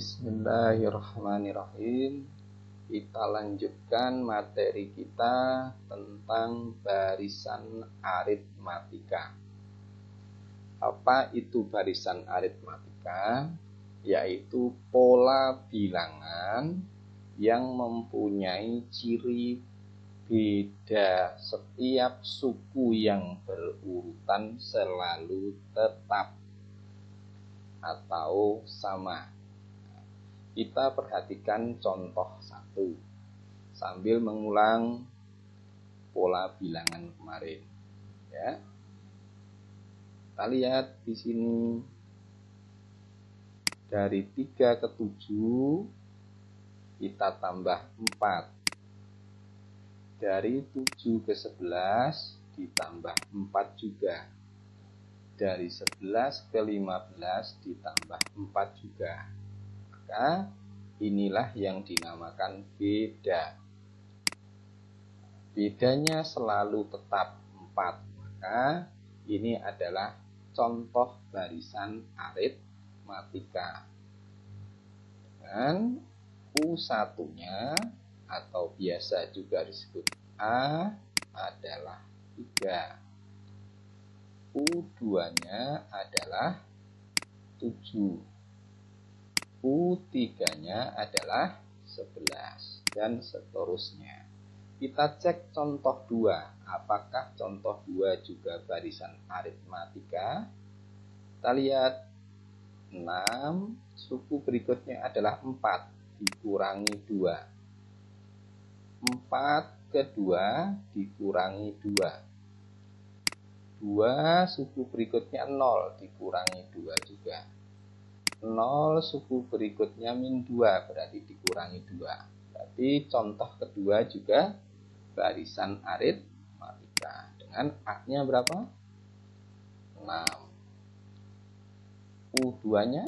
Bismillahirrahmanirrahim. Kita lanjutkan materi kita tentang barisan aritmatika. Apa itu barisan aritmatika? Yaitu pola bilangan yang mempunyai ciri beda setiap suku yang berurutan selalu tetap atau sama. Kita perhatikan contoh 1 sambil mengulang pola bilangan kemarin, ya. Kita lihat di sini dari 3 ke 7 kita tambah 4. Dari 7 ke 11 ditambah 4 juga. Dari 11 ke 15 ditambah 4 juga. Maka inilah yang dinamakan beda. Bedanya selalu tetap 4. Maka ini adalah contoh barisan aritmatika. Dan U1-nya atau biasa juga disebut A adalah 3. U2-nya adalah 7. U3-nya adalah 11 dan seterusnya. Kita cek contoh 2. Apakah contoh 2 juga barisan aritmatika? Kita lihat 6, suku berikutnya adalah 4 dikurangi 2. 4 ke 2 dikurangi 2. 2 suku berikutnya 0 dikurangi 2 juga. 0 suku berikutnya min 2 berarti dikurangi 2. Berarti contoh kedua juga barisan aritmatika. Dengan A-nya berapa? 6. U2-nya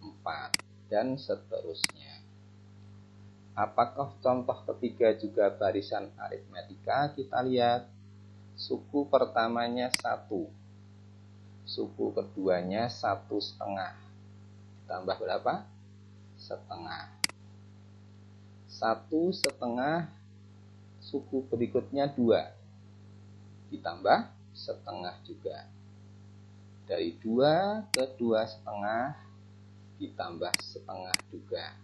4 dan seterusnya. Apakah contoh ketiga juga barisan aritmatika? Kita lihat. Suku pertamanya 1. Suku keduanya 1,5. Ditambah berapa? Setengah. 1,5 suku berikutnya 2. Ditambah setengah juga. Dari 2 ke 2,5 ditambah setengah juga.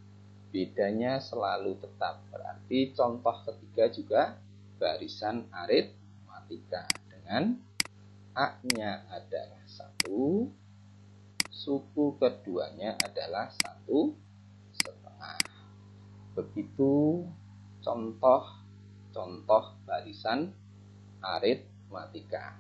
Bedanya selalu tetap. Berarti contoh ketiga juga barisan aritmatika. Dengan A-nya adalah 1, suku keduanya adalah 1,5. Begitu contoh barisan aritmatika.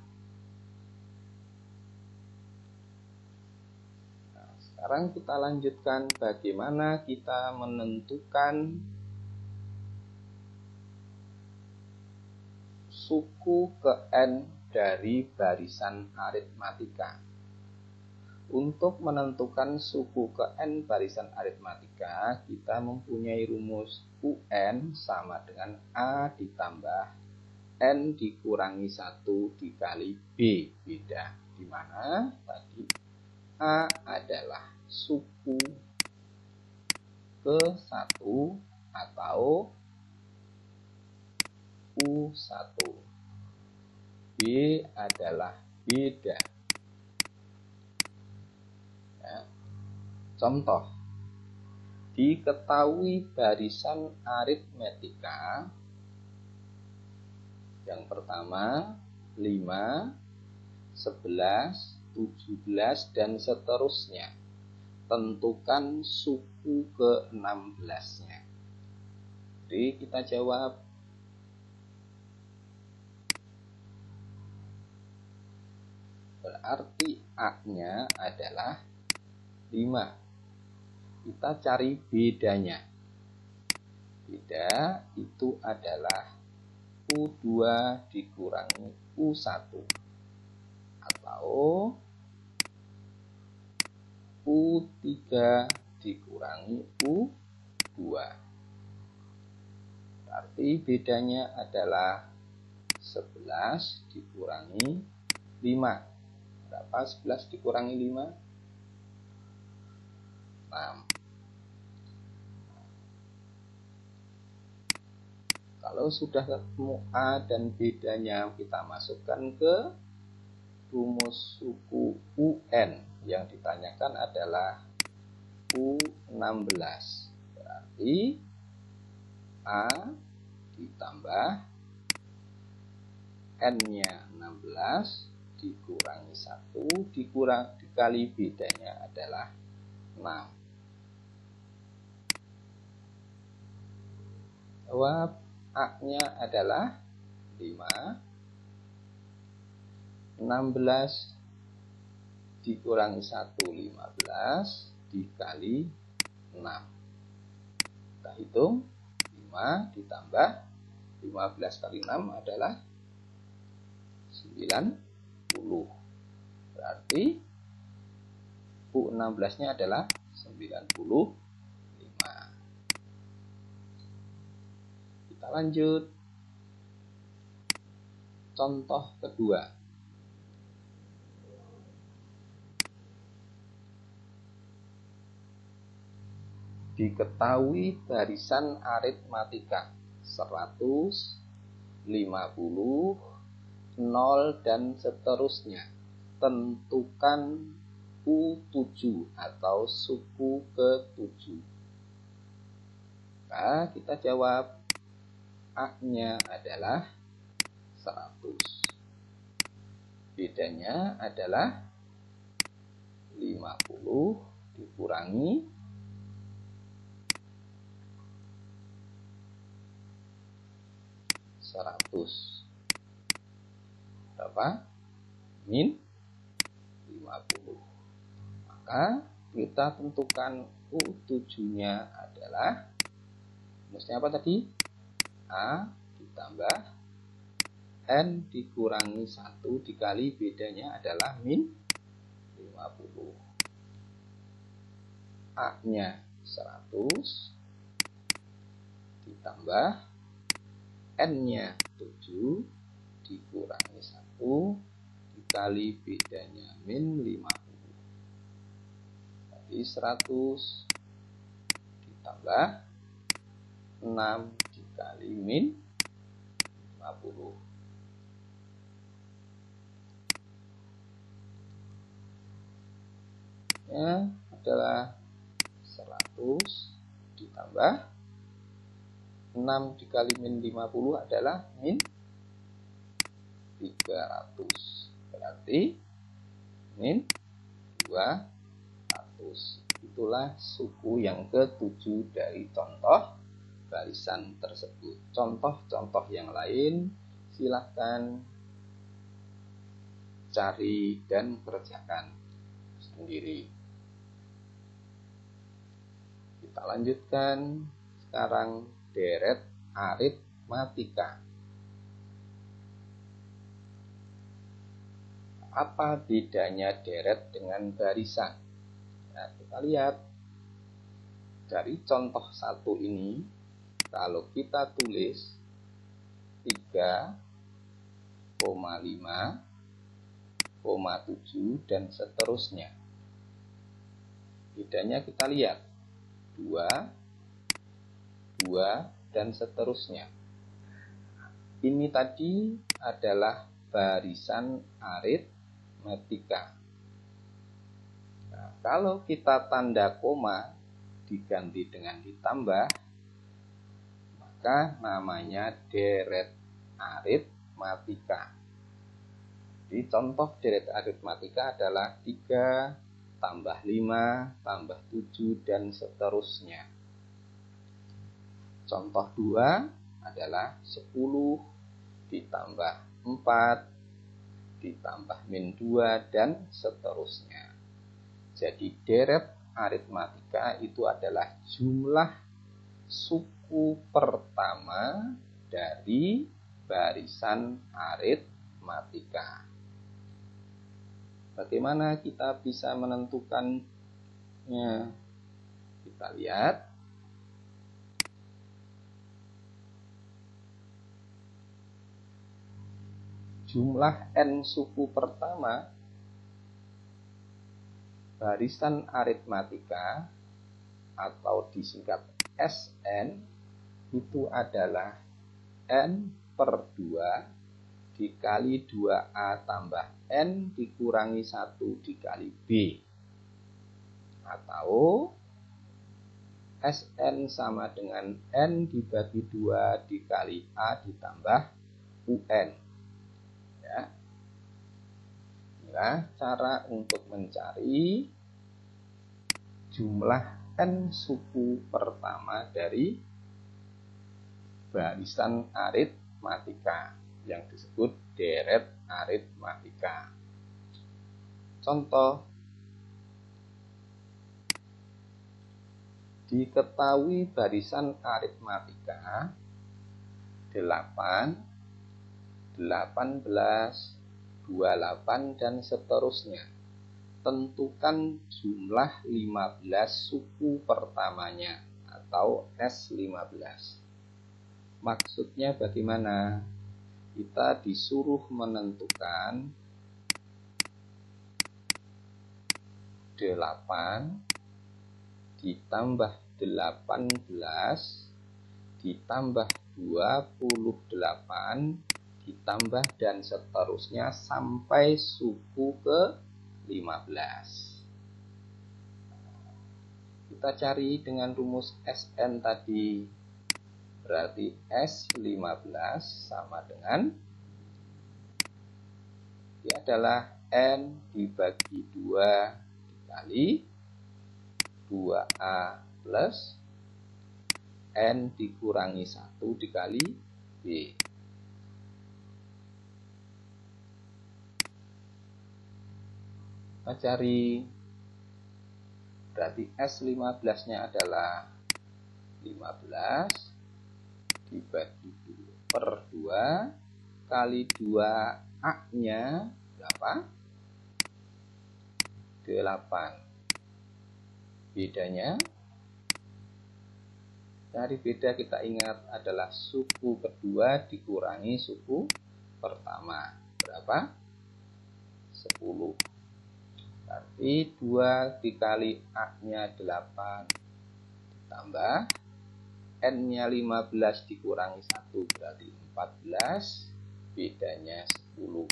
Nah, sekarang kita lanjutkan bagaimana kita menentukan suku ke N dari barisan aritmatika. Untuk menentukan suku ke N barisan aritmatika, kita mempunyai rumus UN sama dengan A ditambah N dikurangi 1 dikali B. Beda. Di mana tadi A adalah suku ke 1 atau U1. B adalah beda. Ya. Contoh, diketahui barisan aritmatika yang pertama 5, 11, 17 dan seterusnya. Tentukan suku ke-16-nya. Jadi kita jawab. Berarti A-nya adalah 5. Kita cari bedanya. Beda itu adalah U2 dikurangi U1 atau U3 dikurangi U2. Berarti bedanya adalah 11 dikurangi 5. Berapa 11 dikurangi 5? 6. Kalau sudah ketemu A dan B-nya, kita masukkan ke rumus suku UN. Yang ditanyakan adalah U16. Berarti A ditambah N-nya 16 dikurangi 1 dikali B-nya adalah 6. Jawab A-nya adalah 5. 16 dikurangi 1, 15 dikali 6. Kita hitung, 5 ditambah 15 kali 6 adalah 90. Berarti U16-nya adalah 95. Kita lanjut. Contoh kedua. Diketahui barisan aritmatika 100, 50, 0, dan seterusnya. Tentukan U7 atau suku ke-7. Nah, kita jawab A-nya adalah 100. B-nya adalah 50 dikurangi 100. Berapa? Min 50. Maka kita tentukan U7-nya adalah, rumusnya apa tadi? A ditambah N dikurangi 1 dikali B-nya adalah min 50. A-nya 100 ditambah N-nya 7 dikurangi 1 dikali B-nya min 50. Jadi 100 ditambah 6 dikali min 50. Ya, adalah 100 ditambah 6 dikali min 50 adalah min 300. Berarti min 200. Itulah suku yang ke-7 dari contoh barisan tersebut. Contoh-contoh yang lain silahkan cari dan kerjakan sendiri. Kita lanjutkan sekarang deret aritmatika. Apa bedanya deret dengan barisan? Nah, kita lihat dari contoh 1 ini, kalau kita tulis 3,5, 7 dan seterusnya. Bedanya kita lihat 2, 2 dan seterusnya. Ini tadi adalah barisan aritmatika. Nah, kalau kita tanda koma diganti dengan ditambah, maka namanya deret aritmatika. Jadi contoh deret aritmatika adalah 3 tambah 5 tambah 7 dan seterusnya. Contoh 2 adalah 10 ditambah 4 ditambah min 2 dan seterusnya. Jadi deret aritmatika itu adalah jumlah suku pertama dari barisan aritmatika. Bagaimana kita bisa menentukannya? Kita lihat. Jumlah N suku pertama barisan aritmatika atau disingkat Sn itu adalah N per 2 dikali 2A tambah N dikurangi 1 dikali B, atau Sn sama dengan N dibagi 2 dikali A ditambah UN. Ya. Inilah cara untuk mencari jumlah N suku pertama dari barisan aritmatika yang disebut deret aritmatika. Contoh, diketahui barisan aritmatika 8, 18, 28 dan seterusnya. Tentukan jumlah 15 suku pertamanya atau S15. Maksudnya bagaimana? Kita disuruh menentukan 8 ditambah 18 ditambah 28 ditambah dan seterusnya sampai suku ke 15. Kita cari dengan rumus Sn tadi. Berarti S15 sama dengan, ini adalah N dibagi 2 dikali 2A plus N dikurangi 1 dikali B. Kita cari, berarti S15-nya adalah 15 dibagi per 2 kali 2A-nya berapa? 8. Bedanya, dari beda kita ingat adalah suku kedua dikurangi suku pertama. Berapa? 10. Berarti 2 dikali A-nya 8 ditambah N-nya 15 dikurangi 1 berarti 14, bedanya 10.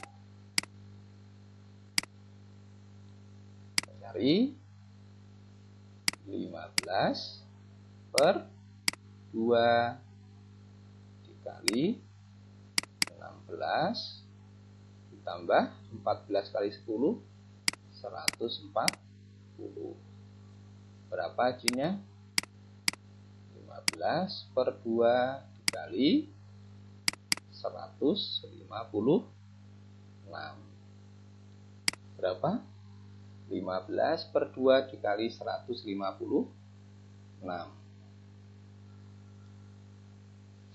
Cari 15 per 2 dikali 16 ditambah 14 kali 10, 140. Berapa hasilnya? 15 per 2 dikali 156. Berapa? 15 per 2 dikali 156.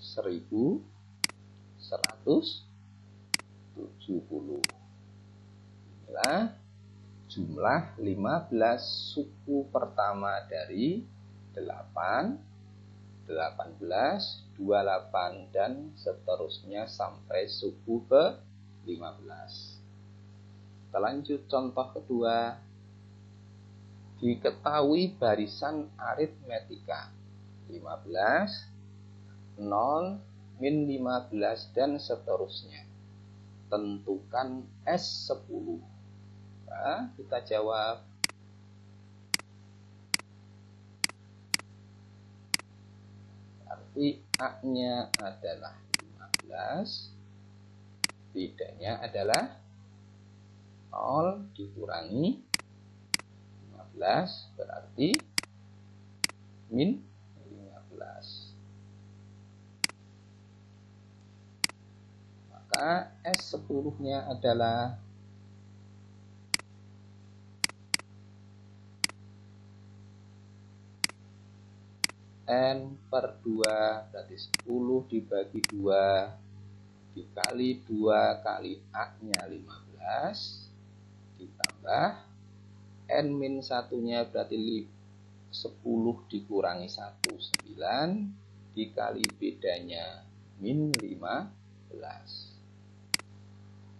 1170. Inilah jumlah 15 suku pertama dari 8, 18, 28 dan seterusnya sampai suku ke 15. Kita lanjut contoh kedua. Diketahui barisan aritmetika 15, 0, min 15 dan seterusnya. Tentukan S10. Nah, kita jawab. Arti A-nya adalah 15, bedanya adalah 0 dikurangi 15 berarti min 15. Maka S10-nya adalah N per 2 berarti 10 dibagi 2 dikali 2 kali A-nya 15 ditambah N min 1-nya berarti 10 dikurangi 1, 9 dikali bedanya min 15. Nah,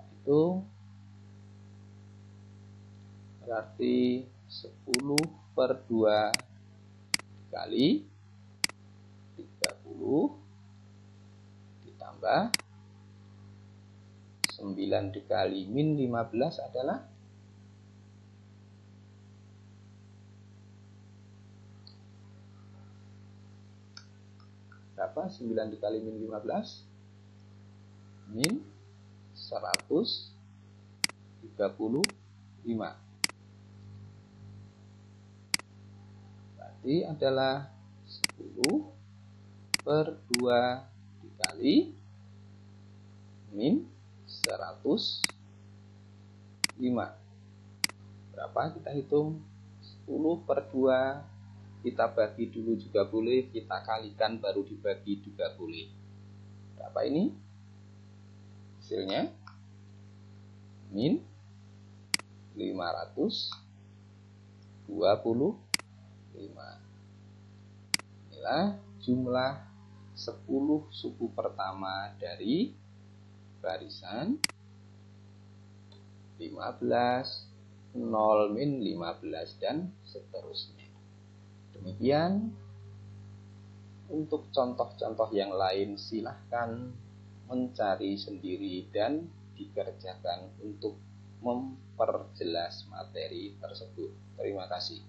itu berarti 10 per 2 dikali 30 ditambah 9 dikali min 15 adalah berapa? 9 dikali min 15 min 135. Berarti adalah 10 per 2 dikali min 105. Berapa kita hitung? 10 per 2 kita bagi dulu juga boleh, kita kalikan baru dibagi juga boleh. Berapa ini? Hasilnya min 525. Inilah jumlah 10 suku pertama dari barisan 15, 0, min 15, dan seterusnya. Demikian. Untuk contoh-contoh yang lain silahkan mencari sendiri dan dikerjakan untuk memperjelas materi tersebut. Terima kasih.